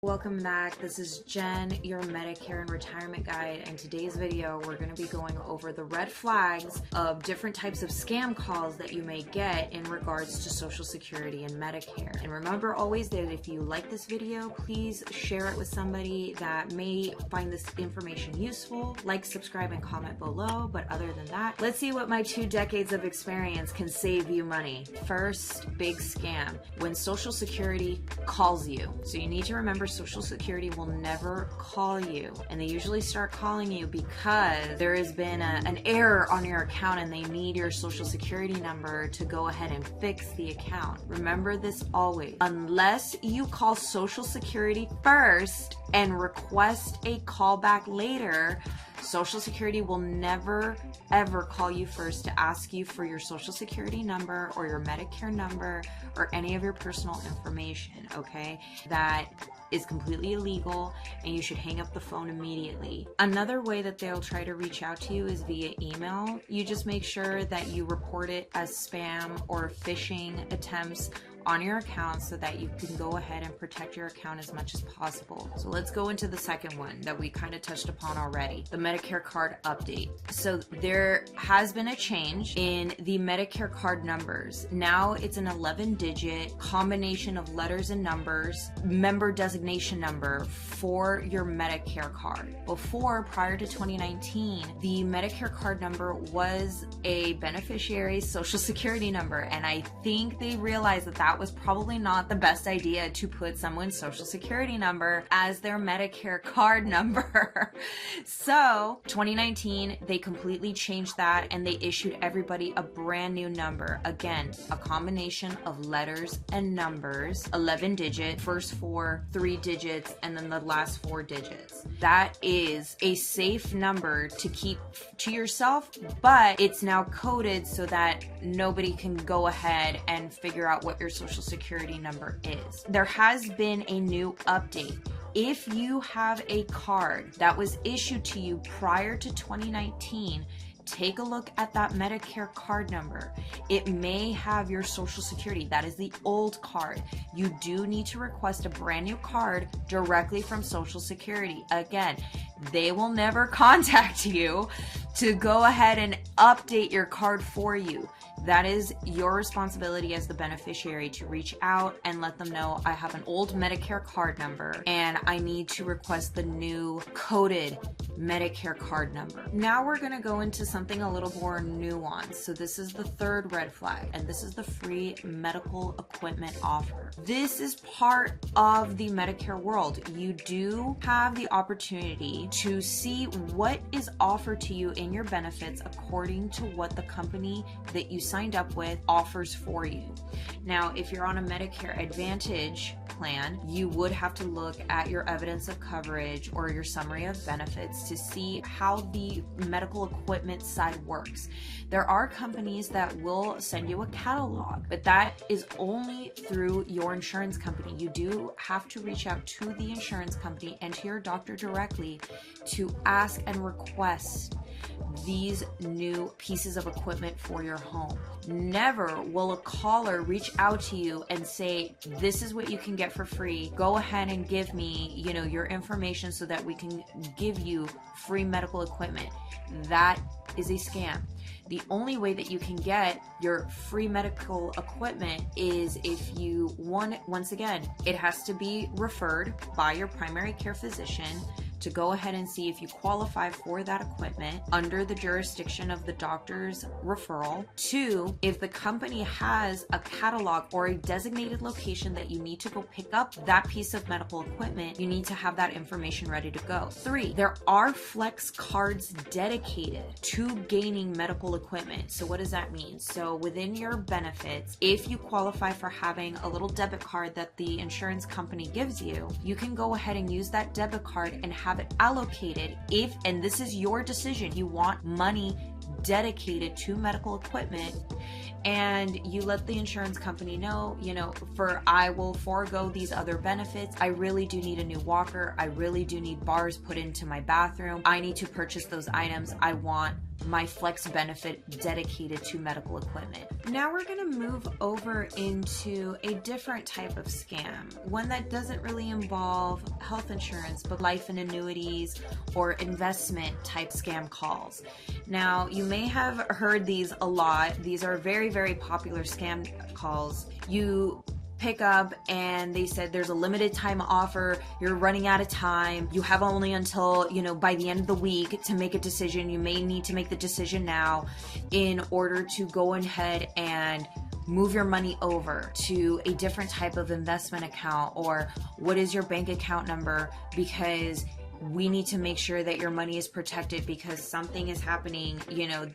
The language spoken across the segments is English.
Welcome back. This is Jen, your Medicare and retirement guide. In today's video, we're going to be going over the red flags of different types of scam calls that you may get in regards to Social Security and Medicare. And remember always that if you like this video, please share it with somebody that may find this information useful. Like, subscribe, and comment below. But other than that, let's see what my 2 decades of experience can save you money. First big scam, when Social Security calls you. So you need to remember Social Security will never call you, and they usually start calling you because there has been an error on your account and they need your Social Security number to go ahead and fix the account. Remember this always. Unless you call Social Security first and request a callback later, Social Security will never ever call you first to ask you for your Social Security number or your Medicare number or any of your personal information, okay? That is completely illegal and you should hang up the phone immediately. Another way that they'll try to reach out to you is via email. You just make sure that you report it as spam or phishing attempts on your account so that you can go ahead and protect your account as much as possible. So let's go into the second one that we kind of touched upon already, the Medicare card update. So there has been a change in the Medicare card numbers. Now it's an 11-digit combination of letters and numbers, member designation number for your Medicare card. Before, prior to 2019, the Medicare card number was a beneficiary's Social Security number, and I think they realized that was probably not the best idea to put someone's Social Security number as their Medicare card number. So 2019, they completely changed that and they issued everybody a brand new number. Again, a combination of letters and numbers, 11 digit, first 3 digits, and then the last 4 digits. That is a safe number to keep to yourself, but it's now coded so that nobody can go ahead and figure out what your Social Security number is. There has been a new update. If you have a card that was issued to you prior to 2019, take a look at that Medicare card number. It may have your Social Security. That is the old card. You do need to request a brand new card directly from Social Security. Again, they will never contact you to go ahead and update your card for you. That is your responsibility as the beneficiary to reach out and let them know, I have an old Medicare card number and I need to request the new coded Medicare card number. Now we're going to go into something a little more nuanced. So this is the third red flag, and this is the free medical equipment offer. This is part of the Medicare world. You do have the opportunity to see what is offered to you in your benefits according to what the company that you signed up with offers for you. Now, if you're on a Medicare Advantage plan, you would have to look at your evidence of coverage or your summary of benefits to see how the medical equipment side works. There are companies that will send you a catalog, but that is only through your insurance company. You do have to reach out to the insurance company and to your doctor directly to ask and request these new pieces of equipment for your home. Never will a caller reach out to you and say, this is what you can get for free. Go ahead and give me, your information so that we can give you free medical equipment. That is a scam. The only way that you can get your free medical equipment is if you once again, it has to be referred by your primary care physician to go ahead and see if you qualify for that equipment under the jurisdiction of the doctor's referral. 2, if the company has a catalog or a designated location that you need to go pick up that piece of medical equipment, you need to have that information ready to go. 3, there are flex cards dedicated to gaining medical equipment. So what does that mean? So within your benefits, if you qualify for having a little debit card that the insurance company gives you, you can go ahead and use that debit card and have it allocated and this is your decision, you want money dedicated to medical equipment, and you let the insurance company know, I will forego these other benefits. I really do need a new walker. I really do need bars put into my bathroom. I need to purchase those items. I want my flex benefit dedicated to medical equipment. Now we're going to move over into a different type of scam, one that doesn't really involve health insurance, but life and annuities or investment type scam calls. Now, you may have heard these a lot. These are very, very popular scam calls. You pick up and they said there's a limited time offer, you're running out of time, you have only until, by the end of the week to make a decision. You may need to make the decision now in order to go ahead and move your money over to a different type of investment account, or what is your bank account number, because we need to make sure that your money is protected because something is happening.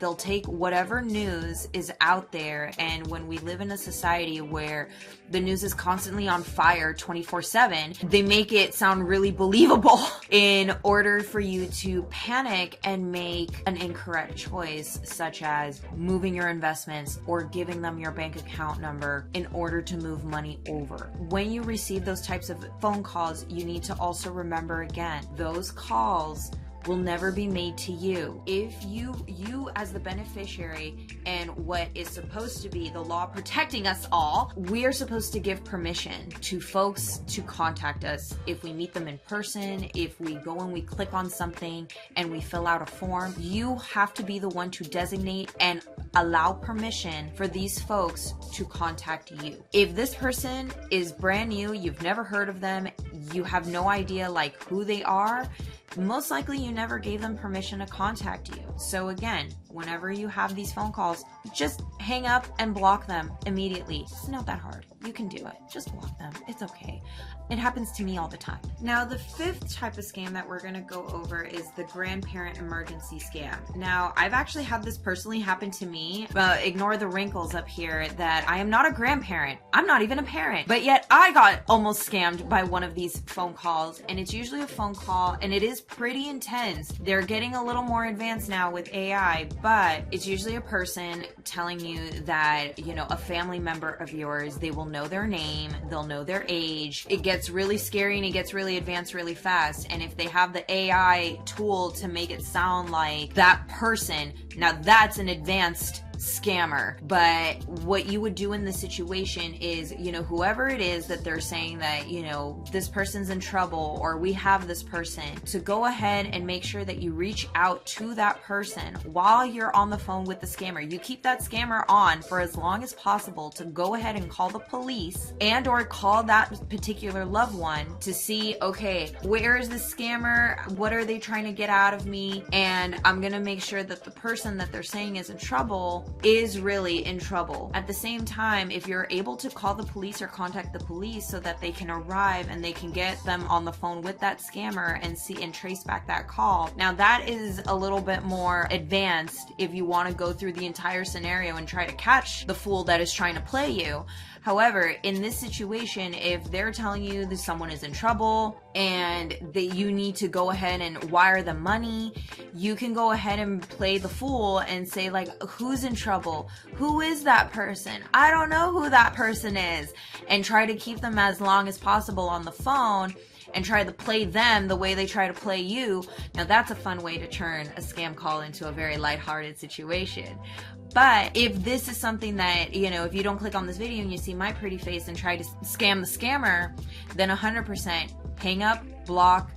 They'll take whatever news is out there, and when we live in a society where the news is constantly on fire 24/7, they make it sound really believable in order for you to panic and make an incorrect choice, such as moving your investments or giving them your bank account number in order to move money over. When you receive those types of phone calls, you need to also remember, again, those calls will never be made to you. If you as the beneficiary and what is supposed to be the law protecting us all, we are supposed to give permission to folks to contact us. If we meet them in person, if we go and we click on something and we fill out a form, you have to be the one to designate and allow permission for these folks to contact you. If this person is brand new, you've never heard of them, you have no idea who they are, most likely you never gave them permission to contact you. So again, whenever you have these phone calls, just hang up and block them immediately. It's not that hard. You can do it. Just block them. It's okay. It happens to me all the time. Now, the fifth type of scam that we're going to go over is the grandparent emergency scam. Now, I've actually had this personally happen to me. Ignore the wrinkles up here that I am not a grandparent. I'm not even a parent. But yet I got almost scammed by one of these phone calls, and it's usually a phone call, and it is pretty intense. They're getting a little more advanced now with AI, but it's usually a person telling you that, a family member of yours, they will know their name, they'll know their age. It gets really scary and it gets really advanced really fast. And if they have the AI tool to make it sound like that person, now that's an advanced scammer. But what you would do in this situation is, whoever it is that they're saying that, this person's in trouble or we have this person, to go ahead and make sure that you reach out to that person while you're on the phone with the scammer. You keep that scammer on for as long as possible to go ahead and call the police and or call that particular loved one to see, okay, where is the scammer? What are they trying to get out of me? And I'm going to make sure that the person that they're saying is in trouble is really in trouble. At the same time, if you're able to call the police or contact the police so that they can arrive and they can get them on the phone with that scammer and see and trace back that call. Now that is a little bit more advanced if you want to go through the entire scenario and try to catch the fool that is trying to play you. However, in this situation, if they're telling you that someone is in trouble and that you need to go ahead and wire them money, you can go ahead and play the fool and say who's in trouble? Who is that person? I don't know who that person is. And try to keep them as long as possible on the phone and try to play them the way they try to play you. Now that's a fun way to turn a scam call into a very lighthearted situation. But if this is something that, if you don't click on this video and you see my pretty face and try to scam the scammer, then 100% hang up, block,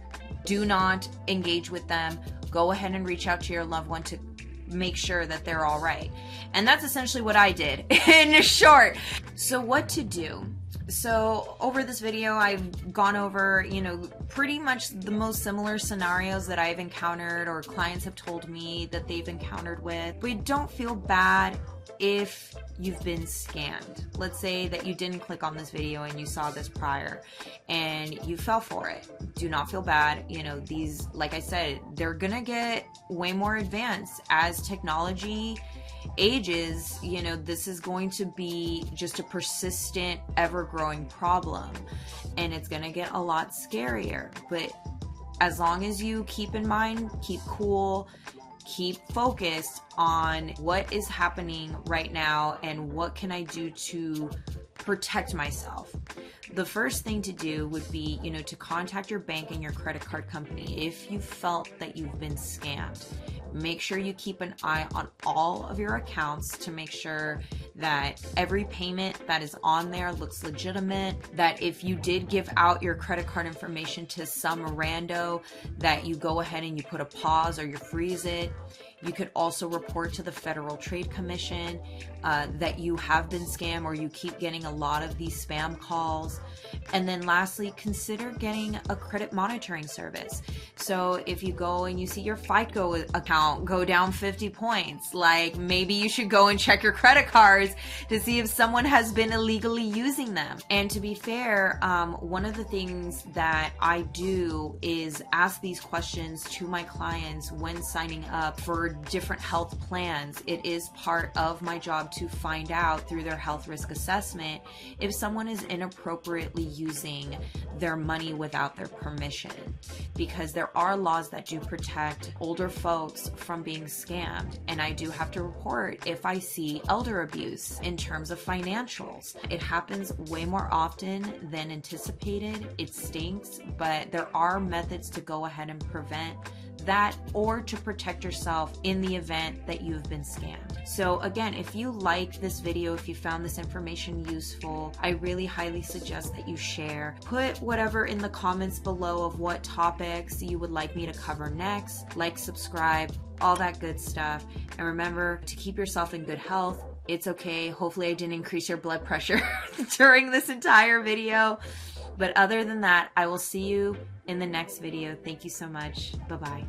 do not engage with them. Go ahead and reach out to your loved one to make sure that they're all right. And that's essentially what I did in short. So what to do? So over this video, I've gone over, pretty much the most similar scenarios that I've encountered or clients have told me that they've encountered with. But don't feel bad if you've been scammed. Let's say that you didn't click on this video and you saw this prior and you fell for it. Do not feel bad. These, like I said, they're gonna get way more advanced as technology ages. This is going to be just a persistent, ever-growing problem, and it's going to get a lot scarier. But as long as you keep in mind, keep cool, keep focused on what is happening right now and what can I do to protect myself. The first thing to do would be, to contact your bank and your credit card company if you felt that you've been scammed. Make sure you keep an eye on all of your accounts to make sure that every payment that is on there looks legitimate, that if you did give out your credit card information to some rando, that you go ahead and you put a pause or you freeze it. You could also report to the Federal Trade Commission that you have been scammed or you keep getting a lot of these spam calls. And then lastly, consider getting a credit monitoring service. So if you go and you see your FICO account go down 50 points, like maybe you should go and check your credit cards to see if someone has been illegally using them. And to be fair, one of the things that I do is ask these questions to my clients when signing up for different health plans. It is part of my job to find out through their health risk assessment if someone is inappropriately using their money without their permission, because there are laws that do protect older folks from being scammed, and I do have to report if I see elder abuse in terms of financials. It happens way more often than anticipated. It stinks, but there are methods to go ahead and prevent that or to protect yourself in the event that you've been scammed. So again, if you liked this video, if you found this information useful, I really highly suggest that you share. Put whatever in the comments below of what topics you would like me to cover next. Like, subscribe, all that good stuff. And remember to keep yourself in good health. It's okay. Hopefully I didn't increase your blood pressure during this entire video. But other than that, I will see you in the next video. Thank you so much. Bye-bye.